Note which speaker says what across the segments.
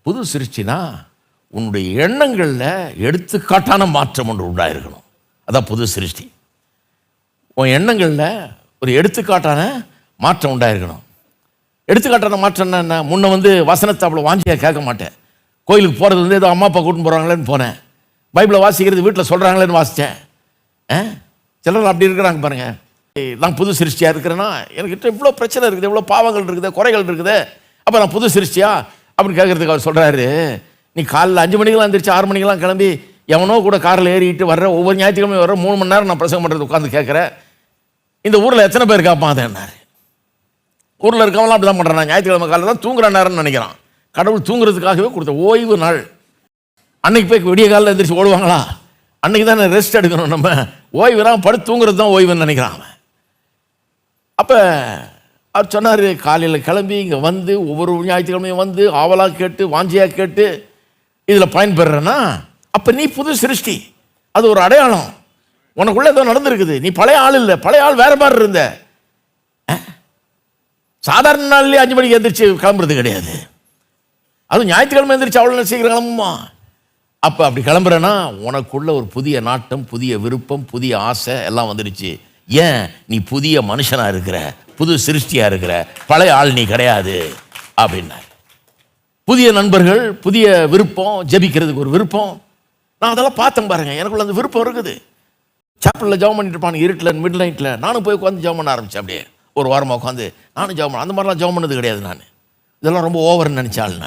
Speaker 1: புது சிருஷ்டினா உன்னுடைய எண்ணங்களில் எடுத்துக்காட்டான மாற்றம் ஒன்று உண்டாயிருக்கணும். அதான் புது சிருஷ்டி. உன் எண்ணங்களில் ஒரு எடுத்துக்காட்டான மாற்றம் உண்டாயிருக்கணும். எடுத்துக்காட்டான மாற்றம்னா என்ன? முன்ன வசனத்தை அவ்வளோ வாஞ்சியாக கேட்க மாட்டேன். கோயிலுக்கு போகிறது ஏதோ அம்மா அப்பா கூட்டின்னு போகிறாங்களேன்னு போனேன். பைபிளை வாசிக்கிறது வீட்டில் சொல்கிறாங்களேன்னு வாசித்தேன். சிலர் அப்படி இருக்கிறாங்க பாருங்கள். நான் புது சிருஷ்டியாக இருக்கிறேன்னா எனக்கிட்ட இவ்வளோ பிரச்சனை இருக்குது, இவ்வளோ பாவங்கள் இருக்குது, குறைகள் இருக்குது, அப்போ நான் புது சிருஷ்டியா அப்படின்னு கேட்குறதுக்கு அவர் சொல்கிறாரு, நீ காலையில் 5 மணிக்கெலாம் எழுந்திரிச்சு 6 மணிக்கெலாம் கிளம்பி எவனோ கூட காரில் ஏறிட்டு வர்ற ஒவ்வொரு ஞாயிற்றுக்கிழமை வர 3 மணி நேரம் நான் பிரசங்கம் பண்ணுறது உட்காந்து கேட்குறேன். இந்த ஊரில் எத்தனை பேர் காப்பான் என்னார்? ஊரில் இருக்கவங்களாம் அப்படி தான் பண்ணுறான். ஞாயிற்றுக்கிழமை காலையில் தான் தூங்குற நேரம்னு நினைக்கிறான். கடவுள் தூங்குறதுக்காகவே கொடுத்த ஓய்வு நாள். அன்னைக்கு போய் விடிய காலையில் எழுந்திரிச்சு ஓடுவாங்களா? அன்னைக்கு தான் ரெஸ்ட் எடுக்கணும். நம்ம ஓய்வுலாம் படுத்து தூங்குறது தான் ஓய்வுன்னு நினைக்கிறான். அப்போ அவர் சொன்னார், காலையில் கிளம்பி இங்கே ஒவ்வொரு ஞாயிற்றுக்கிழமையும் ஆவலாக கேட்டு வாஞ்சியாக கேட்டு இதில் பயன்பெறேன்னா அப்போ நீ புது சிருஷ்டி. அது ஒரு அடையாளம். உனக்குள்ளே ஏதோ நடந்திருக்குது. நீ பழைய ஆள் இல்லை, பழைய ஆள் வேற மாதிரி இருந்த. சாதாரண நாள்லேயே 5 மணிக்கு எழுந்திரிச்சு கிளம்புறது கிடையாது. அதுவும் ஞாயிற்றுக்கிழமை எழுந்திரிச்சு அவ்வளோ சீக்கிரம் கிளம்புமா? அப்போ அப்படி கிளம்புறேன்னா உனக்குள்ள ஒரு புதிய நாட்டம், புதிய விருப்பம், புதிய ஆசை எல்லாம் வந்துடுச்சு. ஏன்? நீ புதிய மனுஷனாக இருக்கிற, புது சிருஷ்டியாக இருக்கிற, பழைய ஆள் நீ கிடையாது அப்படின்னார். புதிய நண்பர்கள், புதிய விருப்பம், ஜெபிக்கிறதுக்கு ஒரு விருப்பம். நான் அதெல்லாம் பார்த்தேன் பாருங்க. எனக்குள்ள அந்த விருப்பம் இருக்குது. சாப்பிளில் ஜெபம் பண்ணிட்டு இருப்பாங்க இருட்டில், மிட் நைட்டில். நானும் போய் உட்காந்து ஜெபம் பண்ண ஆரம்பித்தேன். அப்படியே ஒரு வாரமாக உட்காந்து நானும் ஜெபம் பண்ண. அந்த மாதிரிலாம் ஜெபம் பண்ணது கிடையாது. இதெல்லாம் ரொம்ப ஓவர்னு நினச்சாள்.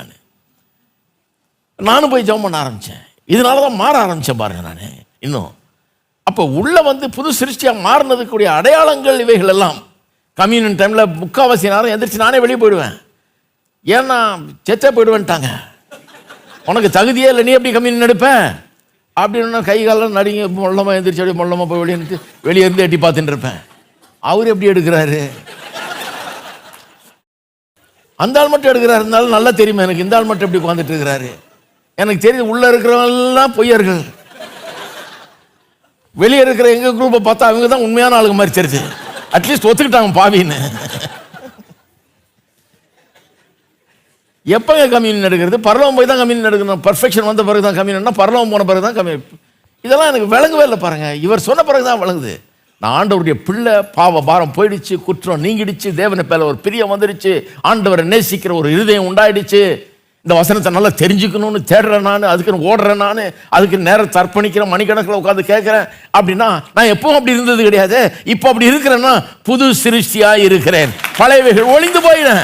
Speaker 1: நானும் போய் ஜெபம் பண்ண ஆரம்பித்தேன். இதனால தான் மாற ஆரம்பித்தேன் பாருங்க. இன்னும் அப்போ உள்ளே புது சிருஷ்டியாக மாறினதுக்குரிய அடையாளங்கள் இவைகள் எல்லாம். கம்யூனியன் டைமில் 3/4 நேரம் எந்திரிச்சு நானே வெளியே போயிடுவேன். ஏன்னா செத்தே போயிடுவேன்ட்டாங்க. உனக்கு தகுதியே இல்லை, நீ எப்படி கம்யூனியன் எடுப்பேன் அப்படின்னு கை காலம் நடிங்க மொல்லமாக எந்திரிச்சு அப்படியே மொல்லமாக போய் வெளியே இருந்து எட்டி பார்த்துட்டு இருப்பேன். அவர் எப்படி எடுக்கிறாரு? அந்த ஆள் மட்டும் எடுக்கிறாரு. இருந்தாலும் நல்லா தெரியுமா எனக்கு, இந்த ஆள் மட்டும் எப்படி உட்காந்துட்டு இருக்கிறாரு. எனக்கு தெரியுது உள்ளே இருக்கிறவங்கெல்லாம் பொய்யர்கள். வெளியே இருக்கிற எங்கள் குரூப்பை பார்த்தா அவங்க தான் உண்மையான ஆளுங்க மாதிரி தெரியுது. அட்லீஸ்ட் ஒத்துக்கிட்டாங்க பாவின்னு. எப்போங்க கம்யூனியன் எடுக்கிறது? பரலோகம் போய் தான் கம்யூனியன் எடுக்கணும். பர்ஃபெக்ஷன் வந்த பிறகு தான் கம்யூனியன்னா, பரலோகம் போன பிறகு தான் கம்யூனியன். இதெல்லாம் எனக்கு விளங்கவே இல்லை பாருங்க. இவர் சொன்ன பிறகு தான் விளங்குது. நான் ஆண்டவருடைய பிள்ளை, பாவ பாரம் போயிடுச்சு, குற்றம் நீங்கிடுச்சு, தேவனை பேர ஒரு பிரியம் வந்துடுச்சு, ஆண்டவரை நேசிக்கிற ஒரு இருதயம் உண்டாயிடுச்சு. இந்த வசனத்தை நல்லா தெரிஞ்சுக்கணும்னு தேடுறேன் நான், அதுக்குன்னு ஓடுறேன் நான், அதுக்கு நேரம் தர்ப்பணிக்கிறேன், மணிக்கணக்கில் உட்காந்து கேட்குறேன். அப்படின்னா நான் எப்பவும் அப்படி இருந்தது கிடையாது. இப்போ அப்படி இருக்கிறேன்னா புது சிருஷ்டியாக இருக்கிறேன். பழையவைகள் ஒளிந்து போயிடுறேன்.